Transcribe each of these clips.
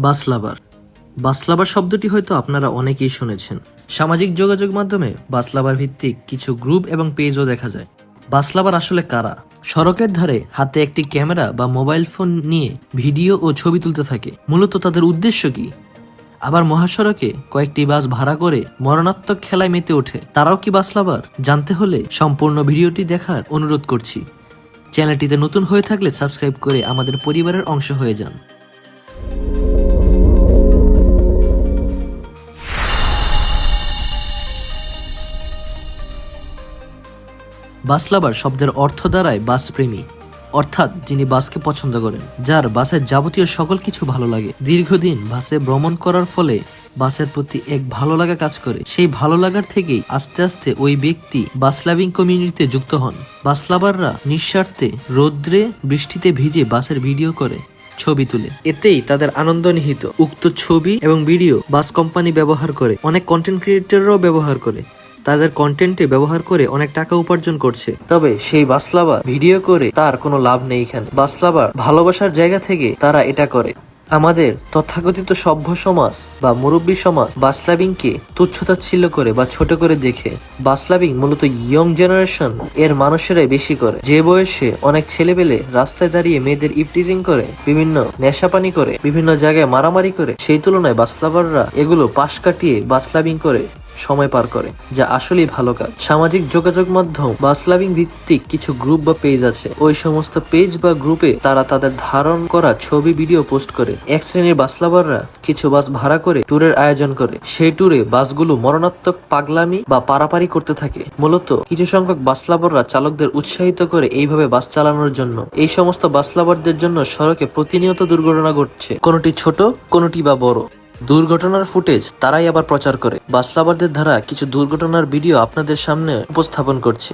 বাস লাভার। বাস লাভার শব্দটি হয়তো আপনারা অনেকেই শুনেছেন। সামাজিক যোগাযোগ মাধ্যমে বাস লাভার ভিত্তিক কিছু গ্রুপ এবং পেজও দেখা যায়। বাস লাভার আসলে কারা? সড়কের ধারে হাতে একটি ক্যামেরা বা মোবাইল ফোন নিয়ে ভিডিও ও ছবি তুলতে থাকে। মূলত তাদের উদ্দেশ্য কি? আবার মহাসড়কে কয়েকটি বাস ভাড়া করে মরণাত্মক খেলায় মেতে ওঠে। তারাও কি বাস লাভার? জানতে হলে সম্পূর্ণ ভিডিওটি দেখার অনুরোধ করছি। চ্যানেলটিতে নতুন হয়ে থাকলে সাবস্ক্রাইব করে আমাদের পরিবারের অংশ হয়ে যান। বাস লাভার শব্দের অর্থ দাঁড়ায় বাস প্রেমী, অর্থাৎ যিনি বাসকে পছন্দ করেন, যার বাসের যাবতীয় সকল কিছু ভালো লাগে। দীর্ঘদিন বাসে ভ্রমণ করার ফলে বাসের প্রতি এক ভালো লাগা কাজ করে। সেই ভালো লাগার থেকেই আস্তে আস্তে ওই ব্যক্তি বাস লাভিং কমিউনিটিতে যুক্ত হন। বাস লাভাররা নিঃস্বার্থে রৌদ্রে বৃষ্টিতে ভিজে বাসের ভিডিও করে, ছবি তুলে। এতেই তাদের আনন্দ নিহিত। উক্ত ছবি এবং ভিডিও বাস কোম্পানি ব্যবহার করে, অনেক কন্টেন্ট ক্রিয়েটররাও ব্যবহার করে, তাদের কন্টেন্টে ব্যবহার করে অনেক টাকা উপার্জন করছে। তবে সেই বাস লাভার ভিডিও করে তার কোনো লাভ নেই এখানে। বাস লাভার ভালোবাসার জায়গা থেকে তারা এটা করে। আমাদের তথাকথিত সভ্য সমাজ বা মুরব্বী সমাজ বাস লাভিংকে তুচ্ছতাচ্ছিল্য করে বা ছোট করে দেখে। বাস লাভিং মূলত ইয়ং জেনারেশন এর মানুষেরাই বেশি করে। যে বয়সে অনেক ছেলেপেলে রাস্তায় দাঁড়িয়ে মেয়েদের ইফটিজিং করে, বিভিন্ন নেশাপানি করে, বিভিন্ন জায়গায় মারামারি করে, সেই তুলনায় বাস লাভাররা এগুলো পাশ কাটিয়ে বাস লাভিং করে সময় পার করে, যা আসলেই ভালো কাজ। সামাজিক যোগাযোগ মাধ্যম বাস লাভিং ভিত্তিক কিছু গ্রুপ বা পেজ আছে। ওই সমস্ত পেজ বা গ্রুপে তারা তাদের ধারণ করা ছবি ভিডিও পোস্ট করে। এক শ্রেণীর বাস লাভাররা কিছু বাস ভাড়া করে ট্যুরের আয়োজন করে। সেই ট্যুরে বাসগুলো মরণাত্মক পাগলামি বা পারাপারি করতে থাকে। মূলত কিছু সংখ্যক বাস লাভাররা চালকদের উৎসাহিত করে এইভাবে বাস চালানোর জন্য। এই সমস্ত বাস লাভারদের জন্য সড়কে প্রতিনিয়ত দুর্ঘটনা ঘটছে, কোনটি ছোট কোনটি বা বড়। দুর্ঘটনার ফুটেজ তারাই আবার প্রচার করে। বাস লাভারদের দ্বারা কিছু দুর্ঘটনার ভিডিও আপনাদের সামনে উপস্থাপন করছি।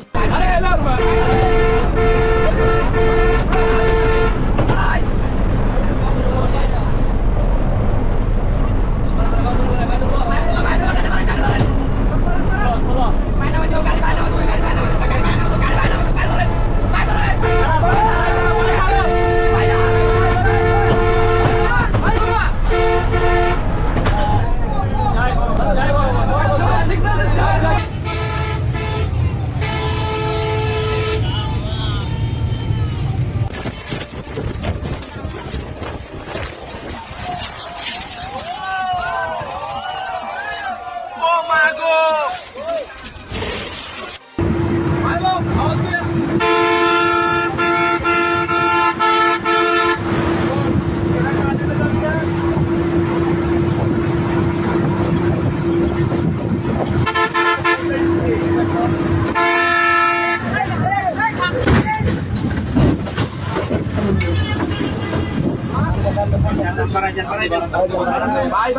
ভাই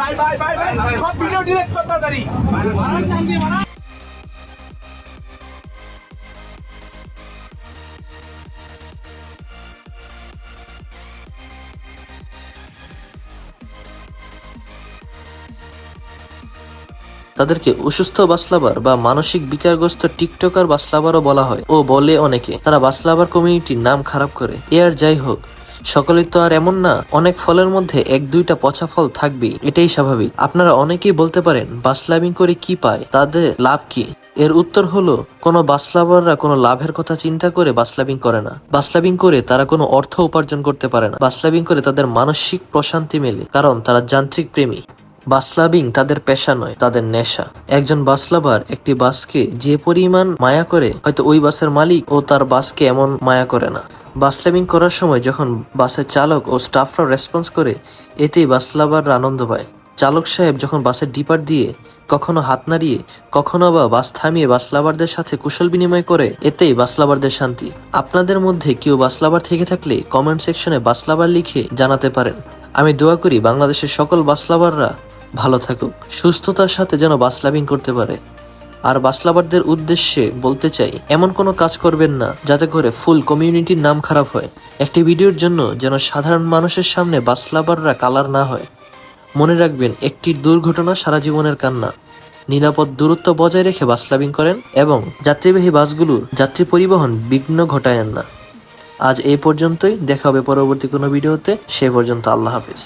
সব ভিডিও ডিলিট করতে তাড়াতাড়ি। তাদেরকে অসুস্থ বাস লাভার বা মানসিক বিকারগ্রস্ত টিকটকার বাস লাভারও বলা হয় ও বলে অনেকে। তারা বাস লাভার কমিউনিটির নাম খারাপ করে। আর যাই হোক, সকলেই তো আর এমন না। অনেক ফলের মধ্যে এক দুইটা পচা ফল থাকবেই, এটাই স্বাভাবিক। আপনারা অনেকেই বলতে পারেন বাস লাভিং করে কি পায়, তাদের লাভ কি? এর উত্তর হলো, কোনো বাস লাভাররা কোনো লাভের কথা চিন্তা করে বাস লাভিং করে না। বাস লাভিং করে তারা কোনো অর্থ উপার্জন করতে পারে না। বাস লাভিং করে তাদের মানসিক প্রশান্তি মেলে, কারণ তারা যান্ত্রিক প্রেমী। বাস লাভিং তাদের পেশা নয়, তাদের নেশা। একজন বাস লাভার একটি বাসকে যে পরিমাণ মায়া করে, হয়তো ওই বাসের মালিক ও তার বাসকে এমন মায়া করে না। বাস লাভিং করার সময় যখন বাসের চালক ও স্টাফরা রেসপন্স করে, এতেই বাস লাভাররা আনন্দ পায়। চালক সাহেব যখন বাসের ডিপার দিয়ে কখনো হাত নাড়িয়ে, কখনো বা বাস থামিয়ে বাস লাভারদের সাথে কুশল বিনিময় করে, এতেই বাস লাভারদের শান্তি। আপনাদের মধ্যে কেউ বাস লাভার থেকে থাকলে কমেন্ট সেকশনে বাস লাভার লিখে জানাতে পারেন। আমি দোয়া করি বাংলাদেশের সকল বাস লাভাররা ভালো থাকুক, সুস্থতার সাথে যেন বাস লাভিং করতে পারে। আর বাস লাভারদের উদ্দেশ্যে বলতে চাই, এমন কোনো কাজ করবেন না যাতে করে ফুল কমিউনিটির নাম খারাপ হয়। একটি ভিডিওর জন্য যেন সাধারণ মানুষের সামনে বাস লাভাররা কালার না হয়। মনে রাখবেন, একটি দুর্ঘটনা সারা জীবনের কান্না। নিরাপদ দূরত্ব বজায় রেখে বাস লাভিং করেন এবং যাত্রীবাহী বাসগুলোর যাত্রী পরিবহন বিঘ্ন ঘটায়েন না। আজ এই পর্যন্তই, দেখা হবে পরবর্তী কোনো ভিডিওতে। সে পর্যন্ত আল্লাহ হাফিজ।